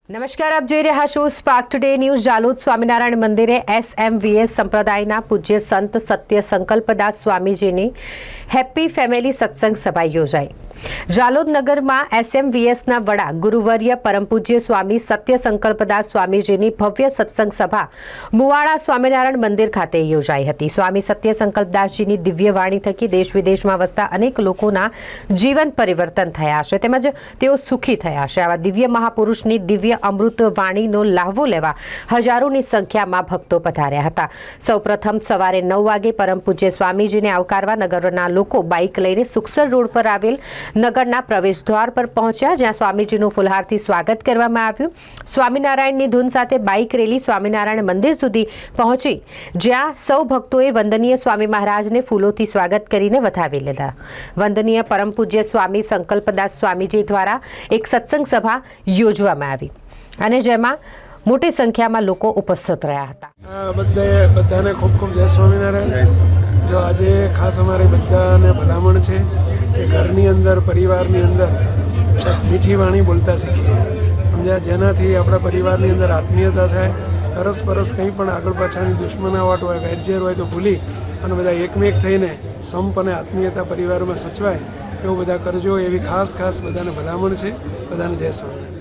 નમસ્કાર, આપ જોઈ રહ્યા છો spark today news. Jhalod Swaminarayan મંદિરે SMVS સંપ્રદાયના પૂજ્ય સંત સત્ય સંકલ્પદાસ સ્વામીજીની હેપી ફેમિલી સત્સંગ સભા યોજાઈ। જાલોદ નગરમાં SMVSના વડા ગુરુવર્ય પરમ પૂજ્ય સ્વામી સત્ય સંકલ્પદાસ સ્વામીજીની ભવ્ય સત્સંગ સભા મુવાડા સ્વામિનારાયણ મંદિર ખાતે યોજાઈ હતી। સ્વામી સત્ય સંકલ્પદાસજીની દિવ્ય વાણી થકી દેશ વિદેશમાં વસતા અનેક લોકોના જીવન પરિવર્તન થયા છે, તેમજ તેઓ સુખી થયા છે। આવા દિવ્ય મહાપુરુષની દિવ્ય અમૃત વાણીનો લાહવો લેવા હજારોની સંખ્યામાં ભક્તો પધાર્યા હતા। સૌપ્રથમ સવારે 9 વાગે પરમ પૂજ્ય સ્વામીજીને આવકારવા નગરના લોકો બાઇક લઈને સુખસર રોડ પર આવેલ નગરના પ્રવેશ દ્વાર પર પહોંચ્યા, જ્યાં સ્વામીજીનું ફુલહારથી સ્વાગત કરવામાં આવ્યું। સ્વામિનારાયણની ધૂન સાથે બાઇક રેલી સ્વામિનારાયણ મંદિર સુધી પહોંચી, જ્યાં સૌ ભક્તોએ વંદનીય સ્વામી મહારાજને ફૂલોથી સ્વાગત કરીને વધાવી લીધા। વંદનીય પરમ પૂજ્ય સ્વામી સંકલ્પદાસ સ્વામીજી દ્વારા એક સત્સંગ સભા યોજવામાં આવી અને જેમાં મોટી સંખ્યામાં લોકો ઉપસ્થિત રહ્યા હતા। બધાને ખૂબ ખૂબ જય સ્વામિનારાયણ। જો આજે ખાસ અમારે બધાને ભલામણ છે કે ઘરની અંદર, પરિવારની અંદર બસ મીઠી વાણી બોલતા શીખીએ, સમજ્યા? જેનાથી આપણા પરિવારની અંદર આત્મીયતા થાય, અરસપરસ કંઈ પણ આગળ પાછળની દુશ્મનાવટ હોય, વેરઝેર હોય તો ભૂલી અને બધા એકમેક થઈને સંપ અને આત્મીયતા પરિવારમાં સચવાય એવું બધા કરજો, એવી ખાસ બધાને ભલામણ છે। બધાને જય સ્વામિનારાયણ।